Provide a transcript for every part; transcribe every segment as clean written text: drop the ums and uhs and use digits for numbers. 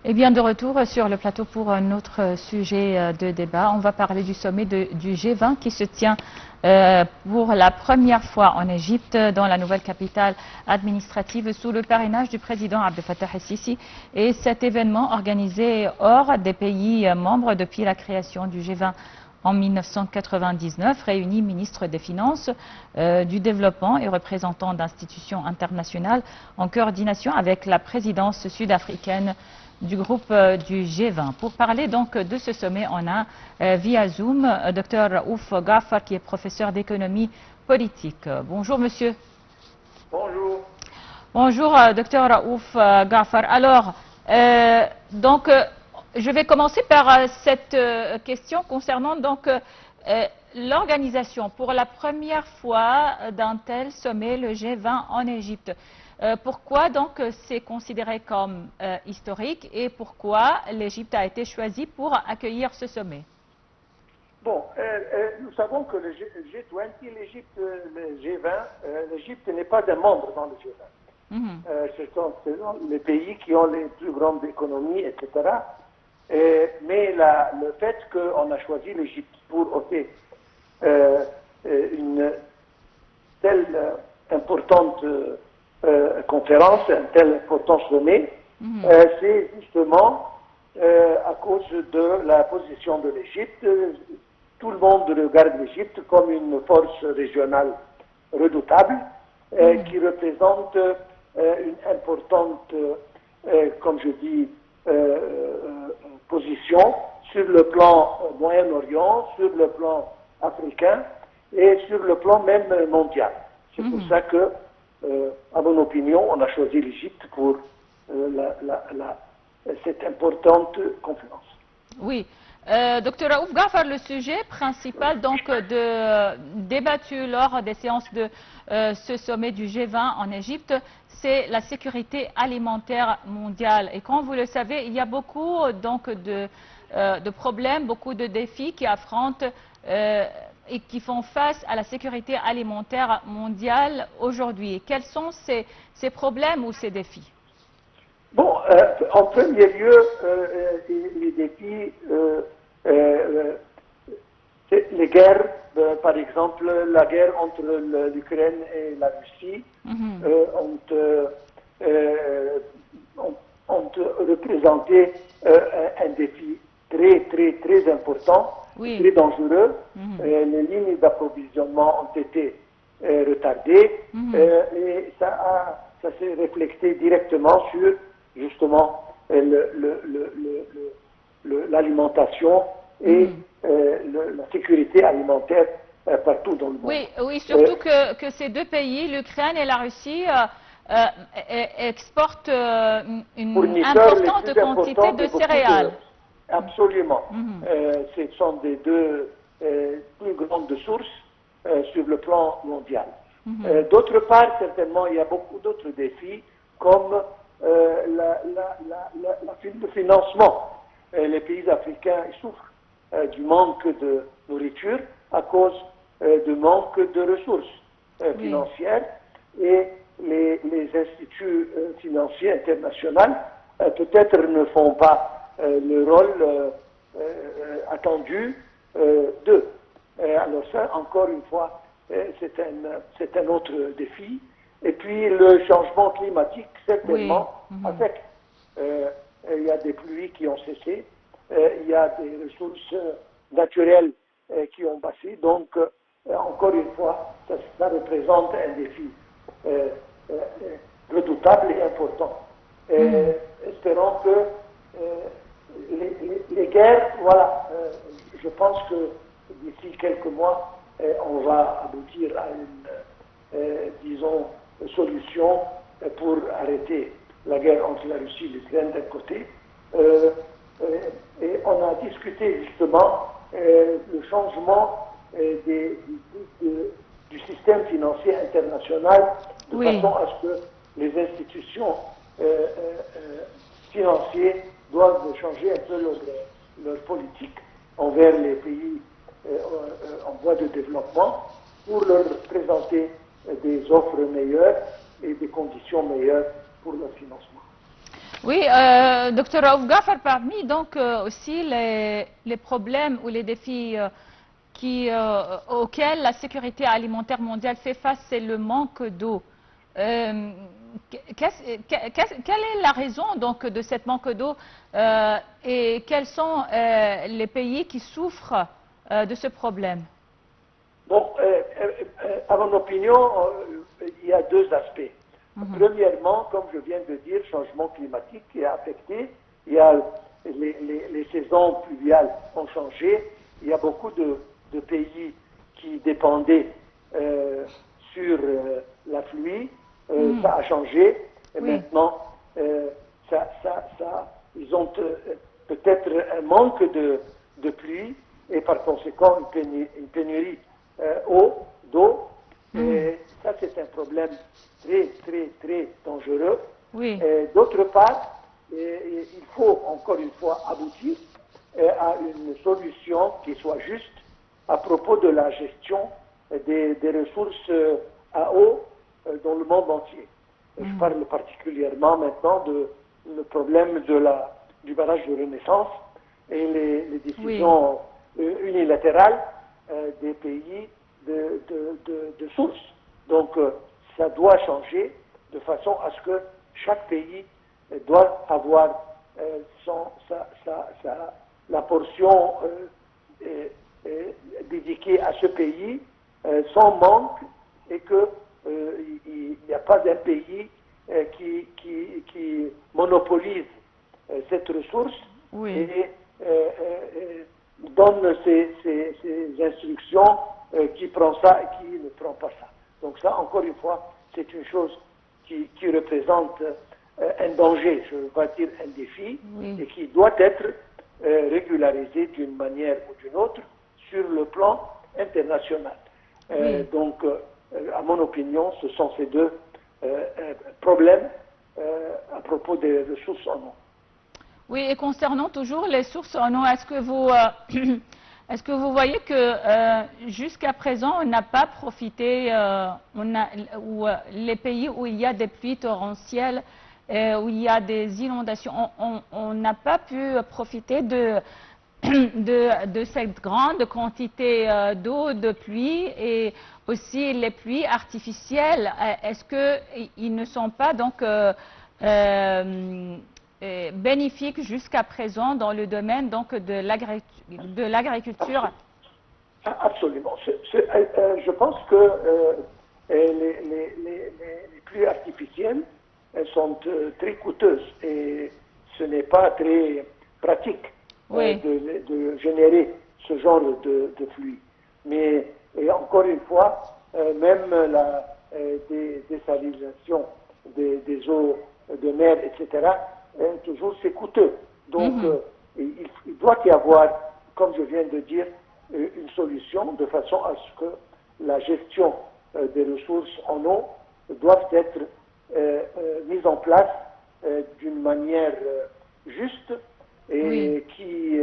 Et bien de retour sur le plateau pour un autre sujet de débat. On va parler du sommet du G20 qui se tient pour la première fois en Égypte, dans la nouvelle capitale administrative, sous le parrainage du président Abdel Fattah el-Sisi. Et cet événement organisé hors des pays membres depuis la création du G20 en 1999, réunit ministres des Finances, du Développement et représentants d'institutions internationales en coordination avec la présidence sud-africaine du groupe du G20. Pour parler donc de ce sommet, on a via Zoom Dr Raouf Ghafar, qui est professeur d'économie politique. Bonjour monsieur. Bonjour. Bonjour Dr Raouf Ghafar. Alors, je vais commencer par cette question concernant donc l'organisation pour la première fois d'un tel sommet, le G20 en Égypte. Pourquoi donc c'est considéré comme historique et pourquoi l'Égypte a été choisie pour accueillir ce sommet? Bon, nous savons que le G20, le G20, l'Égypte n'est pas un membre dans le G20. Ce sont les pays qui ont les plus grandes économies, etc. Mais le fait qu'on a choisi l'Égypte pour ôter une telle importante conférence, un tel important sommet, c'est justement à cause de la position de l'Égypte. Tout le monde regarde l'Égypte comme une force régionale redoutable qui représente une importante, comme je dis, position sur le plan Moyen-Orient, sur le plan africain et sur le plan même mondial. C'est pour ça que, à mon opinion, on a choisi l'Égypte pour cette importante conférence. Oui. Docteur Raouf Ghafar, le sujet principal donc débattu lors des séances de ce sommet du G20 en Égypte, c'est la sécurité alimentaire mondiale. Et comme vous le savez, il y a beaucoup donc de problèmes, beaucoup de défis qui affrontent et qui font face à la sécurité alimentaire mondiale aujourd'hui. Quels sont ces problèmes ou ces défis? Bon, en premier lieu, les défis, les guerres, par exemple, la guerre entre l'Ukraine et la Russie ont représenté un défi très important, très dangereux. Les lignes d'approvisionnement ont été retardées et ça s'est reflété directement sur justement l'alimentation et la sécurité alimentaire partout dans le monde. Oui, surtout que ces deux pays, l'Ukraine et la Russie, exportent une importante quantité de céréales. Absolument. Ce sont des deux plus grandes sources sur le plan mondial. D'autre part, certainement, il y a beaucoup d'autres défis comme le financement. Les pays africains souffrent du manque de nourriture à cause du manque de ressources financières et les instituts financiers internationaux peut-être ne font pas le rôle attendu d'eux. Alors ça, encore une fois, c'est un autre défi. Et puis le changement climatique, certainement, affecte. Il y a des pluies qui ont cessé, il y a des ressources naturelles qui ont passé. Donc, encore une fois, ça représente un défi redoutable et important. Espérons que les guerres, voilà, je pense que d'ici quelques mois, on va aboutir à une, disons, solution pour arrêter la guerre entre la Russie et l'Ukraine d'un côté. Et on a discuté justement le changement du système financier international de façon à ce que les institutions financières doivent changer un peu leur politique envers les pays en voie de développement pour leur présenter des offres meilleures et des conditions meilleures pour le financement. Oui, docteur Raouf Gafar, parmi donc aussi les problèmes ou les défis auxquels la sécurité alimentaire mondiale fait face, c'est le manque d'eau. Quelle est la raison donc de cette manque d'eau et quels sont les pays qui souffrent de ce problème? Bon, à mon opinion, il y a deux aspects. Premièrement, comme je viens de dire, changement climatique qui a affecté. Il y a les saisons pluviales ont changé. Il y a beaucoup de pays qui dépendaient sur la pluie. Ça a changé. Et Oui. maintenant, ils ont peut-être un manque de pluie et par conséquent une pénurie d'eau. Et ça, c'est un problème très, très, très dangereux. Oui. D'autre part, il faut encore une fois aboutir à une solution qui soit juste à propos de la gestion des ressources à eau dans le monde entier. Je parle particulièrement maintenant le problème du barrage de Renaissance et les décisions unilatérales des pays de source. Donc, ça doit changer de façon à ce que chaque pays doit avoir la portion dédiquée à ce pays sans manque et qu'il n'y a pas d'un pays qui monopolise cette ressource et donne ses instructions qui prend ça et qui ne prend pas ça. Donc ça, encore une fois, c'est une chose qui représente un danger, je ne veux pas dire un défi, et qui doit être régularisé d'une manière ou d'une autre sur le plan international. Donc, à mon opinion, ce sont ces deux problèmes à propos des ressources en eau. Oui, et concernant toujours les sources en eau, est-ce que vous voyez que jusqu'à présent, on n'a pas profité, les pays où il y a des pluies torrentielles, où il y a des inondations, on n'a pas pu profiter de cette grande quantité d'eau, de pluie et aussi les pluies artificielles. Est-ce qu'ils ne sont pas donc bénéfiques jusqu'à présent dans le domaine donc de l'agriculture? Absolument. Je pense que les pluies artificielles elles sont très coûteuses et ce n'est pas très pratique de générer ce genre de pluie. Mais encore une fois, même la désalinisation des eaux de mer, etc., toujours c'est coûteux. Donc, il doit y avoir, comme je viens de dire, une solution de façon à ce que la gestion des ressources en eau doivent être mise en place d'une manière juste et qui,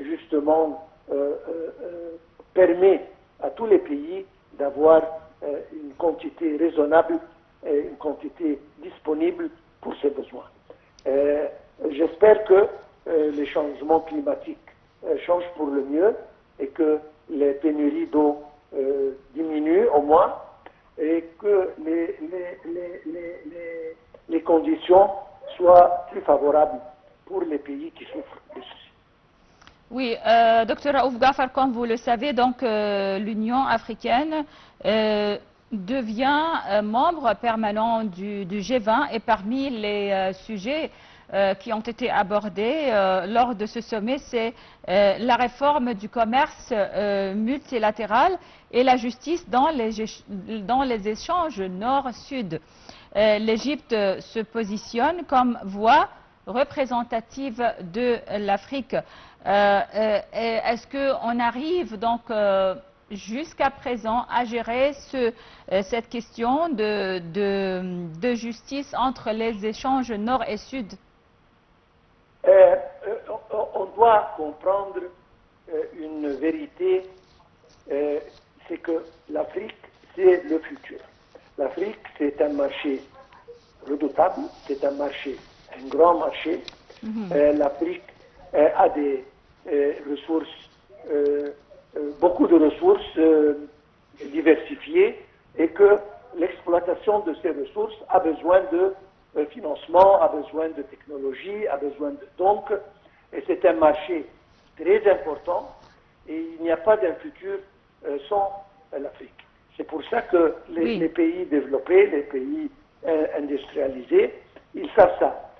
justement, permet à tous les pays d'avoir une quantité raisonnable et une quantité disponible pour ses besoins. J'espère que les changements climatiques changent pour le mieux et que les pénuries d'eau diminuent au moins et que les conditions soient plus favorables pour les pays qui souffrent de ceci. Oui, docteur Raouf Gafar, comme vous le savez, donc l'Union africaine devient membre permanent du G20 et parmi les sujets qui ont été abordés lors de ce sommet, c'est la réforme du commerce multilatéral et la justice dans les échanges nord-sud. L'Égypte se positionne comme voix représentative de l'Afrique. Est-ce qu'on arrive donc jusqu'à présent à gérer cette question de justice entre les échanges nord et sud? On doit comprendre une vérité, c'est que l'Afrique, c'est le futur. L'Afrique, c'est un marché redoutable, c'est un marché un grand marché. L'Afrique a des ressources, beaucoup de ressources diversifiées, et que l'exploitation de ces ressources a besoin de financement, a besoin de technologie, a besoin de... Donc, c'est un marché très important, et il n'y a pas d'un futur sans l'Afrique. C'est pour ça que les pays développés, les pays industrialisés, ils savent ça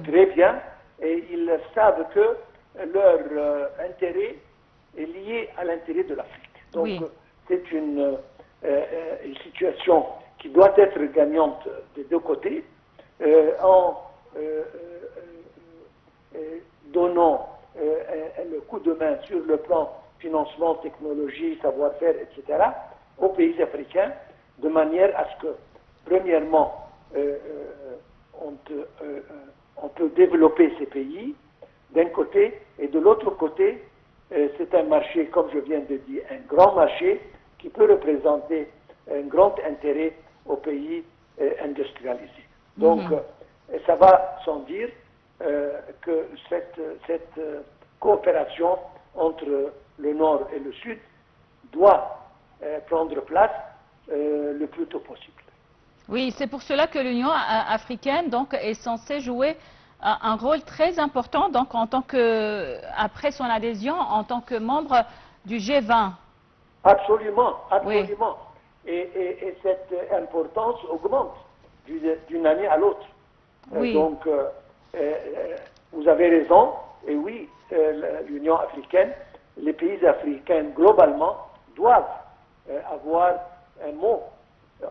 très bien, et ils savent que leur intérêt est lié à l'intérêt de l'Afrique. Donc, c'est une situation qui doit être gagnante des deux côtés, en donnant le coup de main sur le plan financement, technologie, savoir-faire, etc., aux pays africains, de manière à ce que, premièrement, on peut développer ces pays d'un côté, et de l'autre côté, c'est un marché, comme je viens de dire, un grand marché qui peut représenter un grand intérêt aux pays industrialisés. Donc, ça va sans dire que cette coopération entre le Nord et le Sud doit prendre place le plus tôt possible. Oui, c'est pour cela que l'Union africaine donc, est censée jouer un rôle très important donc, en tant que, après son adhésion en tant que membre du G20. Absolument, absolument. Oui. Et cette importance augmente d'une année à l'autre. Oui. Donc, vous avez raison, et oui, l'Union africaine, les pays africains globalement doivent avoir un mot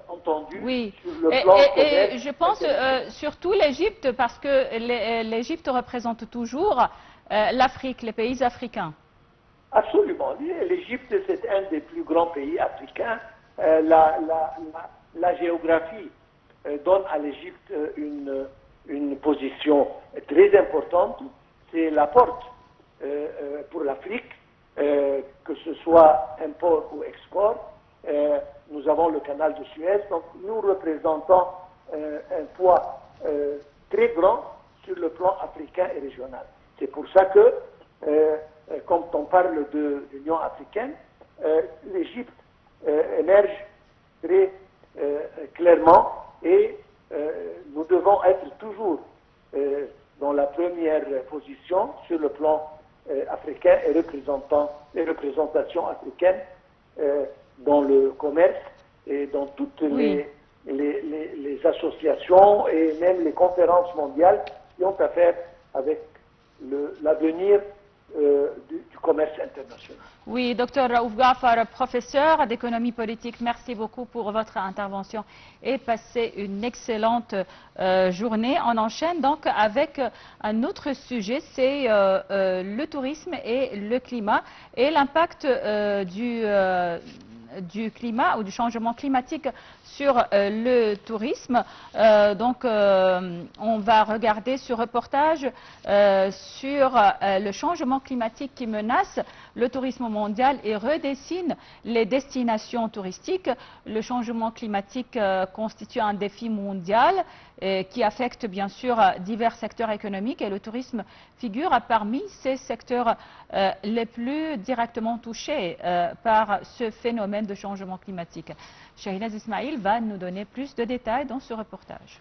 entendu sur le plan commerce. Et je pense surtout l'Égypte, parce que l'Égypte représente toujours l'Afrique, les pays africains. Absolument. L'Égypte, c'est un des plus grands pays africains. La géographie donne à l'Égypte une position très importante. C'est la porte pour l'Afrique, que ce soit import ou export. Nous avons le canal de Suez, donc nous représentons un poids très grand sur le plan africain et régional. C'est pour ça que, quand on parle de l'Union africaine, l'Égypte émerge très clairement, et nous devons être toujours dans la première position sur le plan africain et les représentations africaines dans le commerce et dans toutes les associations et même les conférences mondiales qui ont à faire avec l'avenir du commerce international. Oui, docteur Raouf Ghaffar, professeur d'économie politique, merci beaucoup pour votre intervention et passez une excellente journée. On enchaîne donc avec un autre sujet, c'est le tourisme et le climat et l'impact du climat ou du changement climatique sur le tourisme. On va regarder ce reportage sur le changement climatique qui menace le tourisme mondial et redessine les destinations touristiques. Le changement climatique constitue un défi mondial qui affecte bien sûr divers secteurs économiques, et le tourisme figure parmi ces secteurs les plus directement touchés par ce phénomène de changement climatique. Shahinaz Ismail va nous donner plus de détails dans ce reportage.